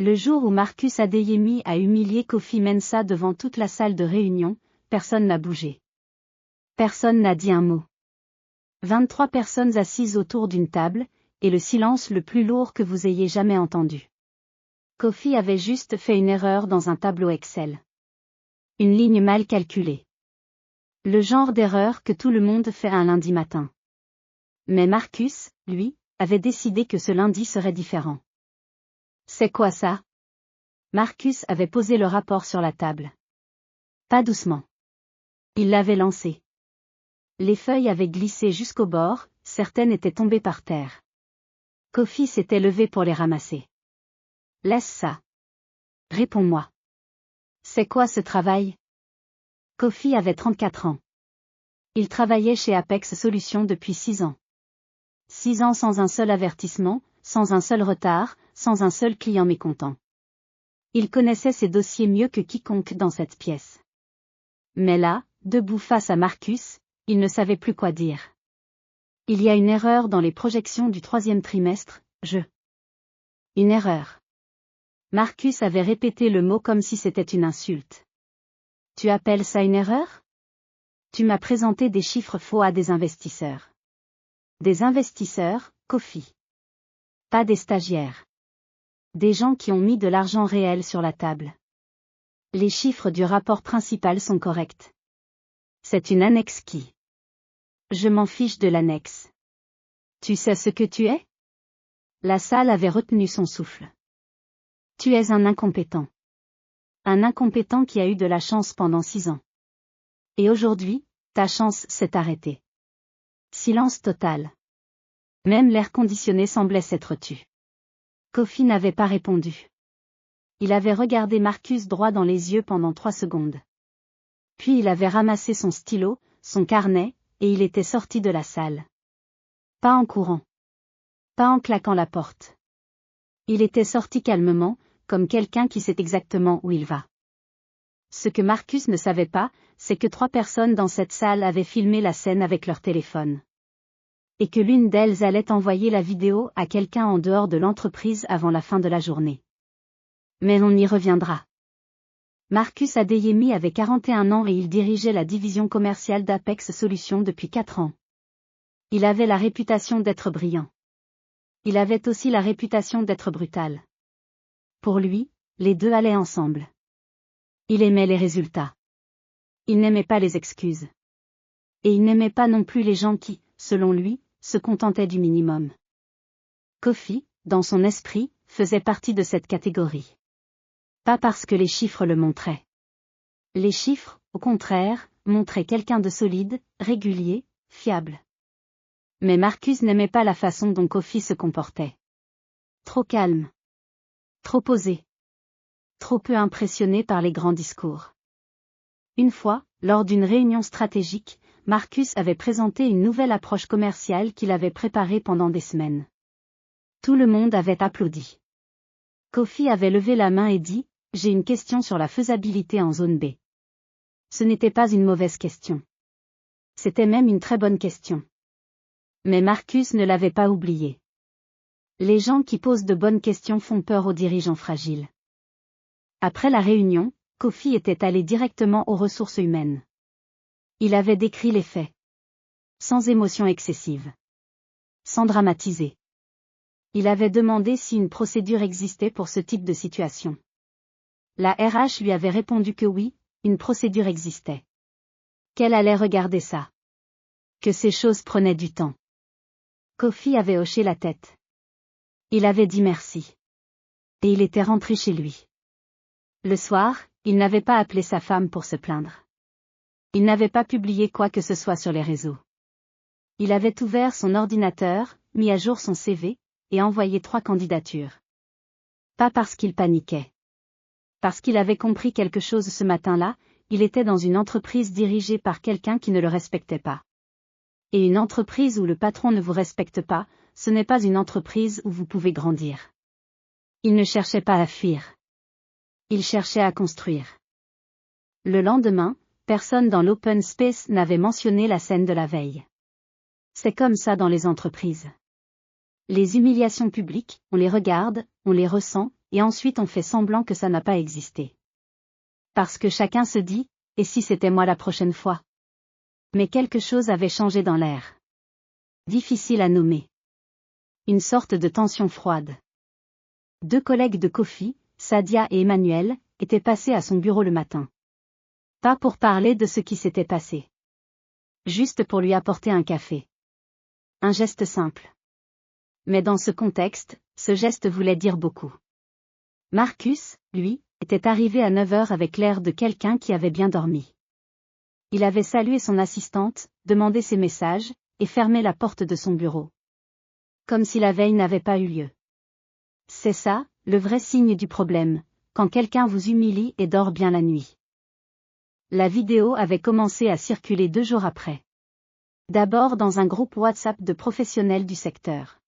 Le jour où Marcus Adeyemi a humilié Kofi Mensah devant toute la salle de réunion, personne n'a bougé. Personne n'a dit un mot. 23 personnes assises autour d'une table, et le silence le plus lourd que vous ayez jamais entendu. Kofi avait juste fait une erreur dans un tableau Excel. Une ligne mal calculée. Le genre d'erreur que tout le monde fait un lundi matin. Mais Marcus, lui, avait décidé que ce lundi serait différent. C'est quoi ça? Marcus avait posé le rapport sur la table. Pas doucement. Il l'avait lancé. Les feuilles avaient glissé jusqu'au bord, certaines étaient tombées par terre. Kofi s'était levé pour les ramasser. Laisse ça. Réponds-moi. C'est quoi ce travail? Kofi avait 34 ans. Il travaillait chez Apex Solutions depuis 6 ans. 6 ans sans un seul avertissement, sans un seul retard, sans un seul client mécontent. Il connaissait ses dossiers mieux que quiconque dans cette pièce. Mais là, debout face à Marcus, il ne savait plus quoi dire. Il y a une erreur dans les projections du 3e trimestre, Une erreur. Marcus avait répété le mot comme si c'était une insulte. Tu appelles ça une erreur? Tu m'as présenté des chiffres faux à des investisseurs. Des investisseurs, Kofi. Pas des stagiaires. Des gens qui ont mis de l'argent réel sur la table. Les chiffres du rapport principal sont corrects. C'est une annexe qui. Je m'en fiche de l'annexe. Tu sais ce que tu es? La salle avait retenu son souffle. Tu es un incompétent. Un incompétent qui a eu de la chance pendant 6 ans. Et aujourd'hui, ta chance s'est arrêtée. Silence total. Même l'air conditionné semblait s'être tu. Kofi n'avait pas répondu. Il avait regardé Marcus droit dans les yeux pendant 3 secondes. Puis il avait ramassé son stylo, son carnet, et il était sorti de la salle. Pas en courant. Pas en claquant la porte. Il était sorti calmement, comme quelqu'un qui sait exactement où il va. Ce que Marcus ne savait pas, c'est que 3 personnes dans cette salle avaient filmé la scène avec leur téléphone. Et que l'une d'elles allait envoyer la vidéo à quelqu'un en dehors de l'entreprise avant la fin de la journée. Mais on y reviendra. Marcus Adeyemi avait 41 ans et il dirigeait la division commerciale d'Apex Solutions depuis 4 ans. Il avait la réputation d'être brillant. Il avait aussi la réputation d'être brutal. Pour lui, les deux allaient ensemble. Il aimait les résultats. Il n'aimait pas les excuses. Et il n'aimait pas non plus les gens qui, selon lui, se contentaient du minimum. Kofi, dans son esprit, faisait partie de cette catégorie. Pas parce que les chiffres le montraient. Les chiffres, au contraire, montraient quelqu'un de solide, régulier, fiable. Mais Marcus n'aimait pas la façon dont Kofi se comportait. Trop calme. Trop posé. Trop peu impressionné par les grands discours. Une fois, lors d'une réunion stratégique, Marcus avait présenté une nouvelle approche commerciale qu'il avait préparée pendant des semaines. Tout le monde avait applaudi. Kofi avait levé la main et dit, « J'ai une question sur la faisabilité en zone B. » Ce n'était pas une mauvaise question. C'était même une très bonne question. Mais Marcus ne l'avait pas oublié. Les gens qui posent de bonnes questions font peur aux dirigeants fragiles. Après la réunion, Kofi était allé directement aux ressources humaines. Il avait décrit les faits. Sans émotion excessive. Sans dramatiser. Il avait demandé si une procédure existait pour ce type de situation. La RH lui avait répondu que oui, une procédure existait. Qu'elle allait regarder ça. Que ces choses prenaient du temps. Kofi avait hoché la tête. Il avait dit merci. Et il était rentré chez lui. Le soir, il n'avait pas appelé sa femme pour se plaindre. Il n'avait pas publié quoi que ce soit sur les réseaux. Il avait ouvert son ordinateur, mis à jour son CV, et envoyé 3 candidatures. Pas parce qu'il paniquait. Parce qu'il avait compris quelque chose ce matin-là, il était dans une entreprise dirigée par quelqu'un qui ne le respectait pas. Et une entreprise où le patron ne vous respecte pas, ce n'est pas une entreprise où vous pouvez grandir. Il ne cherchait pas à fuir. Il cherchait à construire. Le lendemain, personne dans l'open space n'avait mentionné la scène de la veille. C'est comme ça dans les entreprises. Les humiliations publiques, on les regarde, on les ressent, et ensuite on fait semblant que ça n'a pas existé. Parce que chacun se dit, et si c'était moi la prochaine fois? Mais quelque chose avait changé dans l'air. Difficile à nommer. Une sorte de tension froide. 2 collègues de Kofi, Sadia et Emmanuel, étaient passés à son bureau le matin. Pas pour parler de ce qui s'était passé. Juste pour lui apporter un café. Un geste simple. Mais dans ce contexte, ce geste voulait dire beaucoup. Marcus, lui, était arrivé à 9 heures avec l'air de quelqu'un qui avait bien dormi. Il avait salué son assistante, demandé ses messages, et fermé la porte de son bureau. Comme si la veille n'avait pas eu lieu. C'est ça, le vrai signe du problème, quand quelqu'un vous humilie et dort bien la nuit. La vidéo avait commencé à circuler 2 jours après. D'abord dans un groupe WhatsApp de professionnels du secteur.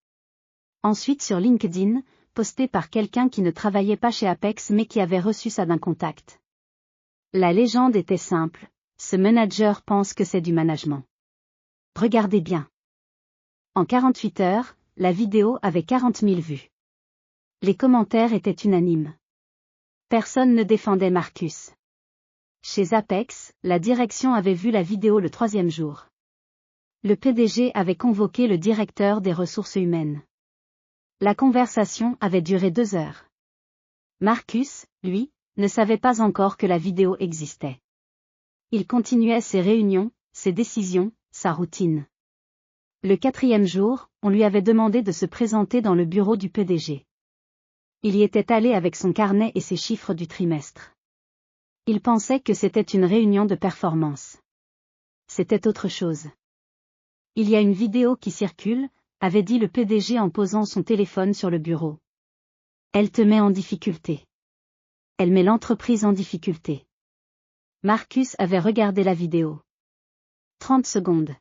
Ensuite sur LinkedIn, posté par quelqu'un qui ne travaillait pas chez Apex mais qui avait reçu ça d'un contact. La légende était simple, ce manager pense que c'est du management. Regardez bien. En 48 heures, la vidéo avait 40 000 vues. Les commentaires étaient unanimes. Personne ne défendait Marcus. Chez Apex, la direction avait vu la vidéo le 3e jour. Le PDG avait convoqué le directeur des ressources humaines. La conversation avait duré 2 heures. Marcus, lui, ne savait pas encore que la vidéo existait. Il continuait ses réunions, ses décisions, sa routine. Le 4e jour, on lui avait demandé de se présenter dans le bureau du PDG. Il y était allé avec son carnet et ses chiffres du trimestre. Il pensait que c'était une réunion de performance. C'était autre chose. Il y a une vidéo qui circule, avait dit le PDG en posant son téléphone sur le bureau. Elle te met en difficulté. Elle met l'entreprise en difficulté. Marcus avait regardé la vidéo. 30 secondes.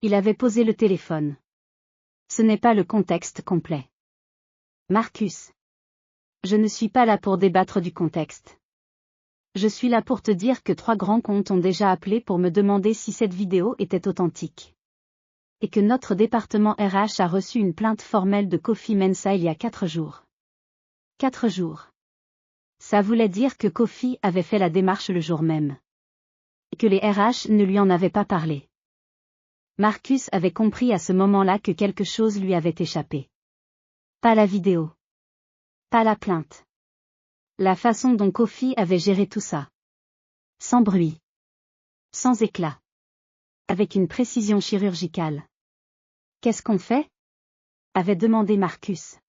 Il avait posé le téléphone. Ce n'est pas le contexte complet. Marcus. Je ne suis pas là pour débattre du contexte. Je suis là pour te dire que 3 grands comptes ont déjà appelé pour me demander si cette vidéo était authentique. Et que notre département RH a reçu une plainte formelle de Kofi Mensah il y a 4 jours. 4 jours. Ça voulait dire que Kofi avait fait la démarche le jour même. Et que les RH ne lui en avaient pas parlé. Marcus avait compris à ce moment-là que quelque chose lui avait échappé. Pas la vidéo. Pas la plainte. La façon dont Kofi avait géré tout ça. Sans bruit. Sans éclat. Avec une précision chirurgicale. Qu'est-ce qu'on fait? Avait demandé Marcus.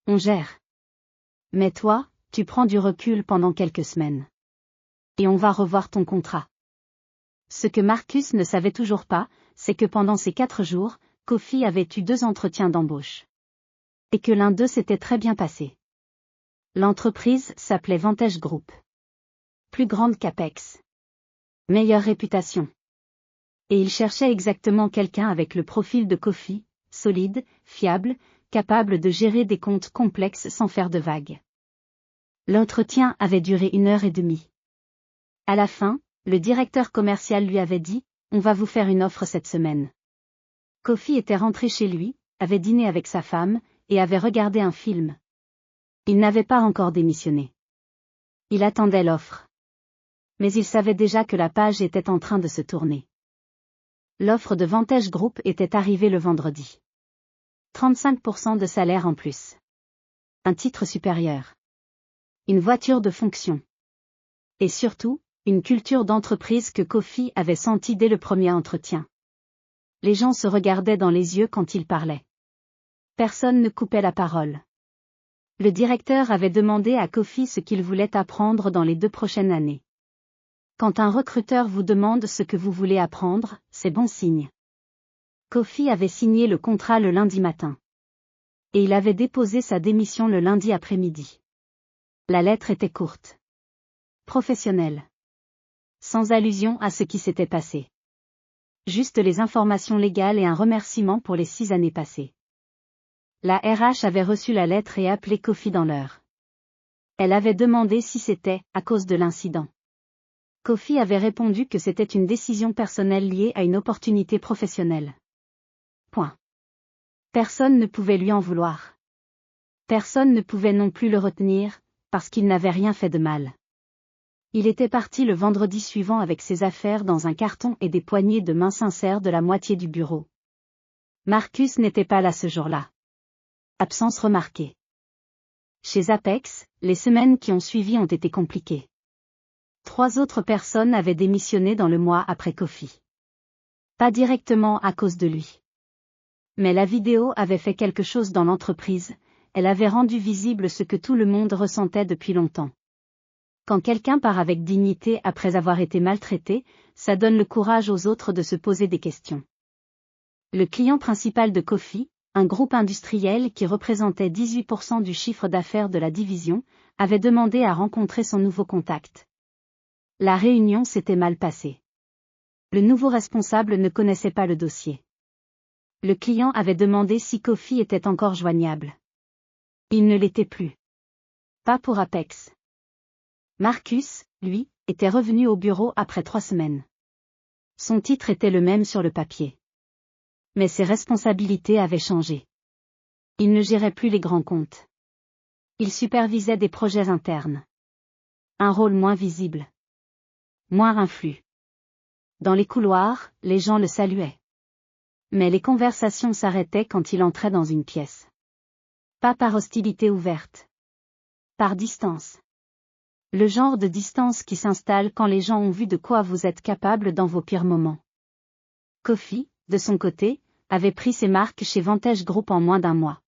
On gère. Mais toi, tu prends du recul pendant quelques semaines. Et on va revoir ton contrat. Ce que Marcus ne savait toujours pas, c'est que pendant ces 4 jours, Kofi avait eu 2 entretiens d'embauche. Et que l'un d'eux s'était très bien passé. L'entreprise s'appelait Vantage Group. Plus grande qu'Apex. Meilleure réputation. Et il cherchait exactement quelqu'un avec le profil de Kofi, solide, fiable, capable de gérer des comptes complexes sans faire de vagues. L'entretien avait duré 1h30. À la fin, le directeur commercial lui avait dit, « On va vous faire une offre cette semaine. » Kofi était rentré chez lui, avait dîné avec sa femme, et avait regardé un film. Il n'avait pas encore démissionné. Il attendait l'offre. Mais il savait déjà que la page était en train de se tourner. L'offre de Vantage Group était arrivée le vendredi. 35% de salaire en plus. Un titre supérieur. Une voiture de fonction. Et surtout, une culture d'entreprise que Kofi avait sentie dès le premier entretien. Les gens se regardaient dans les yeux quand il parlait. Personne ne coupait la parole. Le directeur avait demandé à Kofi ce qu'il voulait apprendre dans les 2 prochaines années. Quand un recruteur vous demande ce que vous voulez apprendre, c'est bon signe. Kofi avait signé le contrat le lundi matin. Et il avait déposé sa démission le lundi après-midi. La lettre était courte. Professionnelle. Sans allusion à ce qui s'était passé. Juste les informations légales et un remerciement pour les 6 années passées. La RH avait reçu la lettre et appelé Kofi dans l'heure. Elle avait demandé si c'était à cause de l'incident. Kofi avait répondu que c'était une décision personnelle liée à une opportunité professionnelle. Point. Personne ne pouvait lui en vouloir. Personne ne pouvait non plus le retenir, parce qu'il n'avait rien fait de mal. Il était parti le vendredi suivant avec ses affaires dans un carton et des poignées de main sincères de la moitié du bureau. Marcus n'était pas là ce jour-là. Absence remarquée. Chez Apex, les semaines qui ont suivi ont été compliquées. 3 autres personnes avaient démissionné dans le mois après Kofi. Pas directement à cause de lui. Mais la vidéo avait fait quelque chose dans l'entreprise, elle avait rendu visible ce que tout le monde ressentait depuis longtemps. Quand quelqu'un part avec dignité après avoir été maltraité, ça donne le courage aux autres de se poser des questions. Le client principal de Kofi, un groupe industriel qui représentait 18% du chiffre d'affaires de la division, avait demandé à rencontrer son nouveau contact. La réunion s'était mal passée. Le nouveau responsable ne connaissait pas le dossier. Le client avait demandé si Kofi était encore joignable. Il ne l'était plus. Pas pour Apex. Marcus, lui, était revenu au bureau après 3 semaines. Son titre était le même sur le papier. Mais ses responsabilités avaient changé. Il ne gérait plus les grands comptes. Il supervisait des projets internes. Un rôle moins visible. Moins influx. Dans les couloirs, les gens le saluaient. Mais les conversations s'arrêtaient quand il entrait dans une pièce. Pas par hostilité ouverte. Par distance. Le genre de distance qui s'installe quand les gens ont vu de quoi vous êtes capable dans vos pires moments. Kofi, de son côté, avait pris ses marques chez Vantage Group en moins d'1 mois.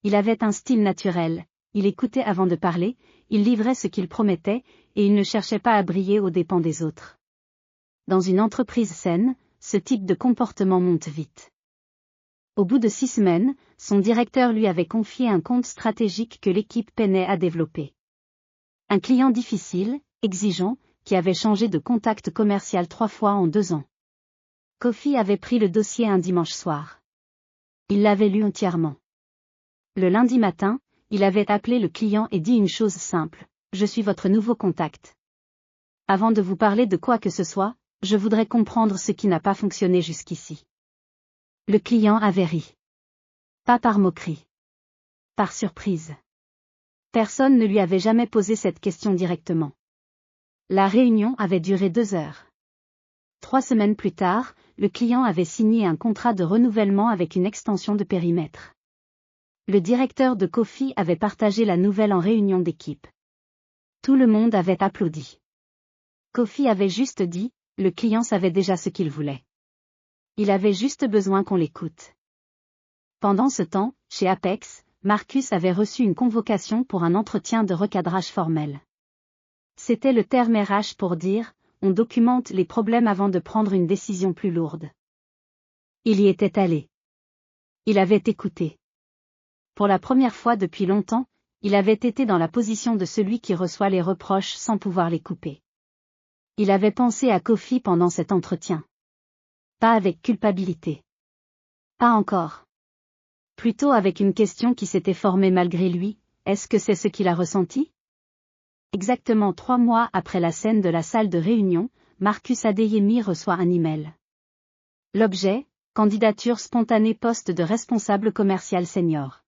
Il avait un style naturel, il écoutait avant de parler, il livrait ce qu'il promettait, et il ne cherchait pas à briller aux dépens des autres. Dans une entreprise saine, ce type de comportement monte vite. Au bout de 6 semaines, son directeur lui avait confié un compte stratégique que l'équipe peinait à développer. Un client difficile, exigeant, qui avait changé de contact commercial 3 fois en 2 ans. Kofi avait pris le dossier un dimanche soir. Il l'avait lu entièrement. Le lundi matin, il avait appelé le client et dit une chose simple, « Je suis votre nouveau contact. Avant de vous parler de quoi que ce soit, je voudrais comprendre ce qui n'a pas fonctionné jusqu'ici. » Le client avait ri. Pas par moquerie. Par surprise. Personne ne lui avait jamais posé cette question directement. La réunion avait duré 2 heures. 3 semaines plus tard, le client avait signé un contrat de renouvellement avec une extension de périmètre. Le directeur de Kofi avait partagé la nouvelle en réunion d'équipe. Tout le monde avait applaudi. Kofi avait juste dit, le client savait déjà ce qu'il voulait. Il avait juste besoin qu'on l'écoute. Pendant ce temps, chez Apex, Marcus avait reçu une convocation pour un entretien de recadrage formel. C'était le terme RH pour dire, on documente les problèmes avant de prendre une décision plus lourde. Il y était allé. Il avait écouté. Pour la première fois depuis longtemps, il avait été dans la position de celui qui reçoit les reproches sans pouvoir les couper. Il avait pensé à Kofi pendant cet entretien. Pas avec culpabilité. Pas encore. Plutôt avec une question qui s'était formée malgré lui, est-ce que c'est ce qu'il a ressenti? Exactement 3 mois après la scène de la salle de réunion, Marcus Adeyemi reçoit un email. L'objet, candidature spontanée poste de responsable commercial senior.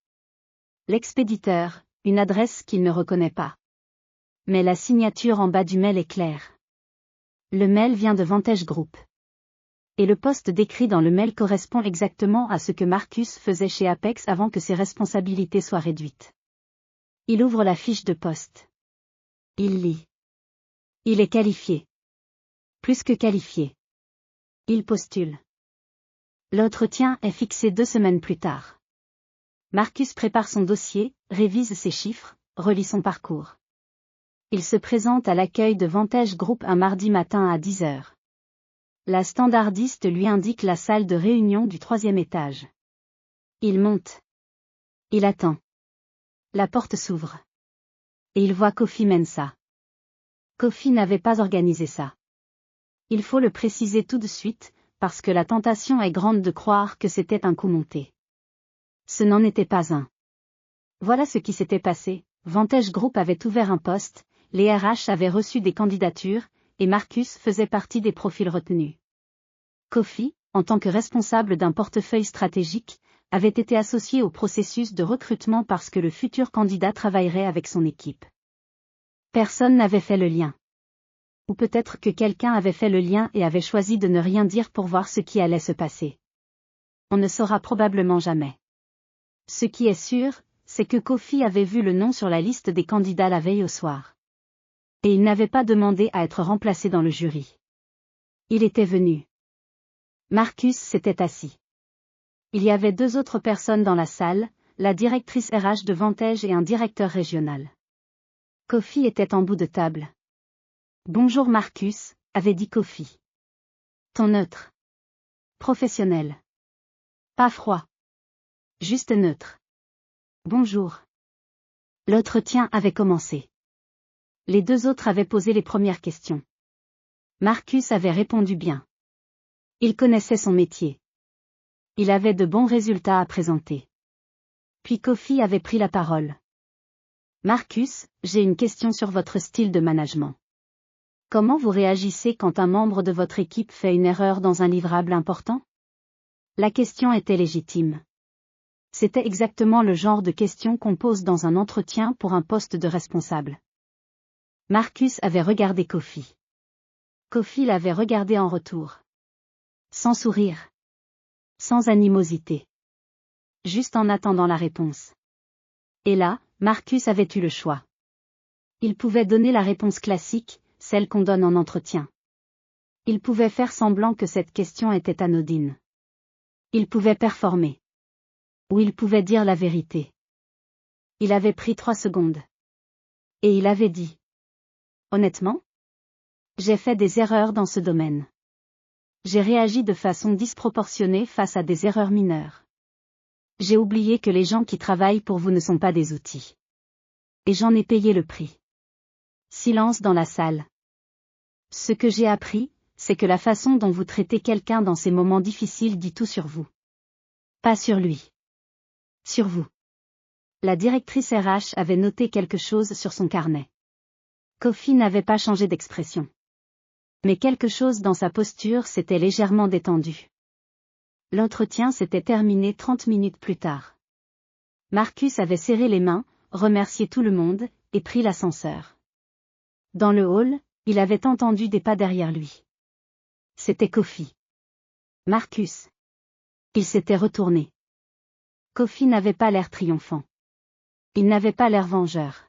L'expéditeur, une adresse qu'il ne reconnaît pas. Mais la signature en bas du mail est claire. Le mail vient de Vantage Group. Et le poste décrit dans le mail correspond exactement à ce que Marcus faisait chez Apex avant que ses responsabilités soient réduites. Il ouvre la fiche de poste. Il lit. Il est qualifié. Plus que qualifié. Il postule. L'entretien est fixé 2 semaines plus tard. Marcus prépare son dossier, révise ses chiffres, relit son parcours. Il se présente à l'accueil de Vantage Group un mardi matin à 10 heures. La standardiste lui indique la salle de réunion du 3e étage. Il monte. Il attend. La porte s'ouvre. Et il voit Kofi Mensah. Kofi n'avait pas organisé ça. Il faut le préciser tout de suite, parce que la tentation est grande de croire que c'était un coup monté. Ce n'en était pas un. Voilà ce qui s'était passé, Vantage Group avait ouvert un poste, les RH avaient reçu des candidatures, et Marcus faisait partie des profils retenus. Kofi, en tant que responsable d'un portefeuille stratégique, avait été associé au processus de recrutement parce que le futur candidat travaillerait avec son équipe. Personne n'avait fait le lien. Ou peut-être que quelqu'un avait fait le lien et avait choisi de ne rien dire pour voir ce qui allait se passer. On ne saura probablement jamais. Ce qui est sûr, c'est que Kofi avait vu le nom sur la liste des candidats la veille au soir. Et il n'avait pas demandé à être remplacé dans le jury. Il était venu. Marcus s'était assis. Il y avait 2 autres personnes dans la salle, la directrice RH de Vantage et un directeur régional. Kofi était en bout de table. « Bonjour Marcus », avait dit Kofi. « Ton neutre. Professionnel. Pas froid. Juste neutre. Bonjour. » L'entretien avait commencé. Les 2 autres avaient posé les premières questions. Marcus avait répondu bien. Il connaissait son métier. Il avait de bons résultats à présenter. Puis Kofi avait pris la parole. Marcus, j'ai une question sur votre style de management. Comment vous réagissez quand un membre de votre équipe fait une erreur dans un livrable important? La question était légitime. C'était exactement le genre de question qu'on pose dans un entretien pour un poste de responsable. Marcus avait regardé Kofi. Kofi l'avait regardé en retour. Sans sourire. Sans animosité. Juste en attendant la réponse. Et là, Marcus avait eu le choix. Il pouvait donner la réponse classique, celle qu'on donne en entretien. Il pouvait faire semblant que cette question était anodine. Il pouvait performer. Ou il pouvait dire la vérité. Il avait pris 3 secondes. Et il avait dit. Honnêtement? J'ai fait des erreurs dans ce domaine. J'ai réagi de façon disproportionnée face à des erreurs mineures. J'ai oublié que les gens qui travaillent pour vous ne sont pas des outils. Et j'en ai payé le prix. Silence dans la salle. Ce que j'ai appris, c'est que la façon dont vous traitez quelqu'un dans ces moments difficiles dit tout sur vous. Pas sur lui. Sur vous. La directrice RH avait noté quelque chose sur son carnet. Kofi n'avait pas changé d'expression. Mais quelque chose dans sa posture s'était légèrement détendu. L'entretien s'était terminé 30 minutes plus tard. Marcus avait serré les mains, remercié tout le monde, et pris l'ascenseur. Dans le hall, il avait entendu des pas derrière lui. C'était Kofi. Marcus. Il s'était retourné. Kofi n'avait pas l'air triomphant. Il n'avait pas l'air vengeur.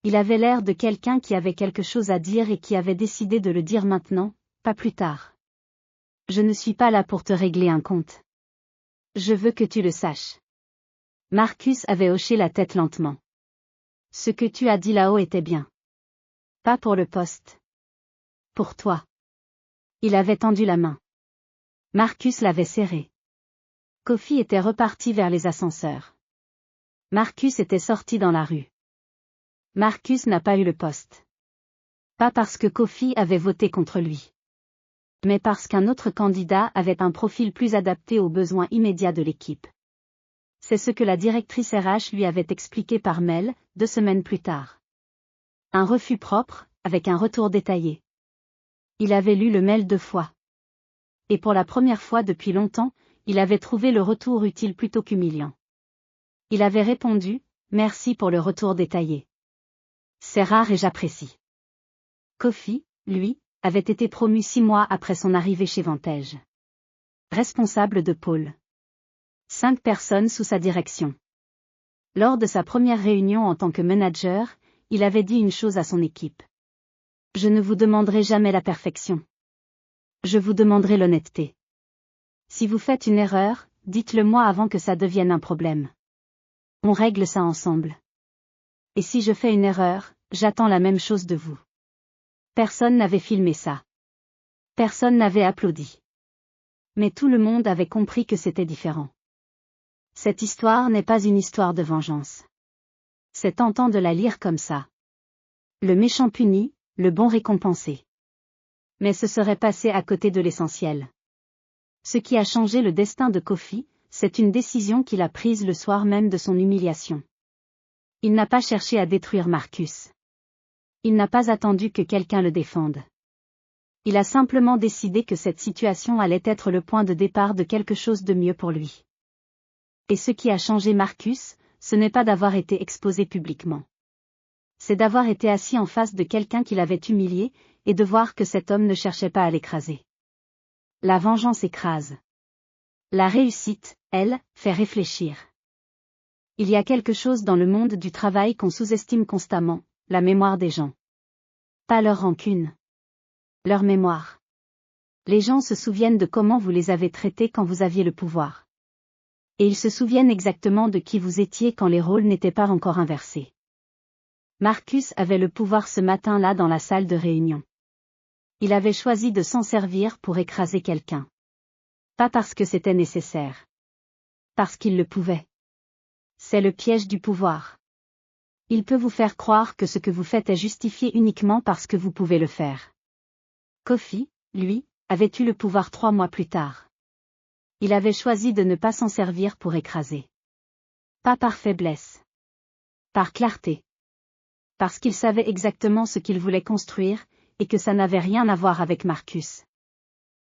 Il avait l'air de quelqu'un qui avait quelque chose à dire et qui avait décidé de le dire maintenant, pas plus tard. Je ne suis pas là pour te régler un compte. Je veux que tu le saches. Marcus avait hoché la tête lentement. Ce que tu as dit là-haut était bien. Pas pour le poste. Pour toi. Il avait tendu la main. Marcus l'avait serré. Kofi était reparti vers les ascenseurs. Marcus était sorti dans la rue. Marcus n'a pas eu le poste. Pas parce que Kofi avait voté contre lui. Mais parce qu'un autre candidat avait un profil plus adapté aux besoins immédiats de l'équipe. C'est ce que la directrice RH lui avait expliqué par mail, 2 semaines plus tard. Un refus propre, avec un retour détaillé. Il avait lu le mail 2 fois. Et pour la première fois depuis longtemps, il avait trouvé le retour utile plutôt qu'humiliant. Il avait répondu, « Merci pour le retour détaillé. C'est rare et j'apprécie. » Kofi, lui, avait été promu 6 mois après son arrivée chez Vantage. Responsable de pôle. 5 personnes sous sa direction. Lors de sa première réunion en tant que manager, il avait dit une chose à son équipe. « Je ne vous demanderai jamais la perfection. Je vous demanderai l'honnêteté. Si vous faites une erreur, dites-le moi avant que ça devienne un problème. On règle ça ensemble. Et si je fais une erreur, j'attends la même chose de vous. » Personne n'avait filmé ça. Personne n'avait applaudi. Mais tout le monde avait compris que c'était différent. Cette histoire n'est pas une histoire de vengeance. C'est tentant de la lire comme ça. Le méchant puni, le bon récompensé. Mais ce serait passé à côté de l'essentiel. Ce qui a changé le destin de Kofi, c'est une décision qu'il a prise le soir même de son humiliation. Il n'a pas cherché à détruire Marcus. Il n'a pas attendu que quelqu'un le défende. Il a simplement décidé que cette situation allait être le point de départ de quelque chose de mieux pour lui. Et ce qui a changé Marcus, ce n'est pas d'avoir été exposé publiquement. C'est d'avoir été assis en face de quelqu'un qui l'avait humilié, et de voir que cet homme ne cherchait pas à l'écraser. La vengeance écrase. La réussite, elle, fait réfléchir. Il y a quelque chose dans le monde du travail qu'on sous-estime constamment, la mémoire des gens. Pas leur rancune. Leur mémoire. Les gens se souviennent de comment vous les avez traités quand vous aviez le pouvoir. Et ils se souviennent exactement de qui vous étiez quand les rôles n'étaient pas encore inversés. Marcus avait le pouvoir ce matin-là dans la salle de réunion. Il avait choisi de s'en servir pour écraser quelqu'un. Pas parce que c'était nécessaire. Parce qu'il le pouvait. C'est le piège du pouvoir. Il peut vous faire croire que ce que vous faites est justifié uniquement parce que vous pouvez le faire. Kofi, lui, avait eu le pouvoir 3 mois plus tard. Il avait choisi de ne pas s'en servir pour écraser. Pas par faiblesse. Par clarté. Parce qu'il savait exactement ce qu'il voulait construire, et que ça n'avait rien à voir avec Marcus.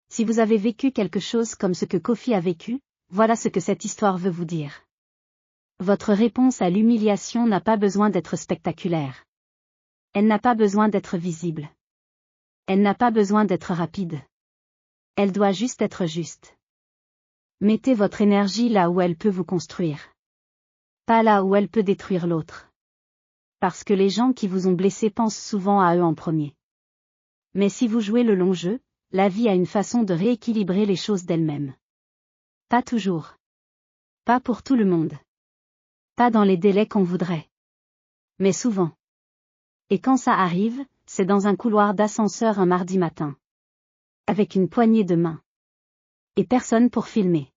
Si vous avez vécu quelque chose comme ce que Kofi a vécu, voilà ce que cette histoire veut vous dire. Votre réponse à l'humiliation n'a pas besoin d'être spectaculaire. Elle n'a pas besoin d'être visible. Elle n'a pas besoin d'être rapide. Elle doit juste être juste. Mettez votre énergie là où elle peut vous construire. Pas là où elle peut détruire l'autre. Parce que les gens qui vous ont blessé pensent souvent à eux en premier. Mais si vous jouez le long jeu, la vie a une façon de rééquilibrer les choses d'elle-même. Pas toujours. Pas pour tout le monde. Pas dans les délais qu'on voudrait. Mais souvent. Et quand ça arrive, c'est dans un couloir d'ascenseur un mardi matin. Avec une poignée de main. Et personne pour filmer.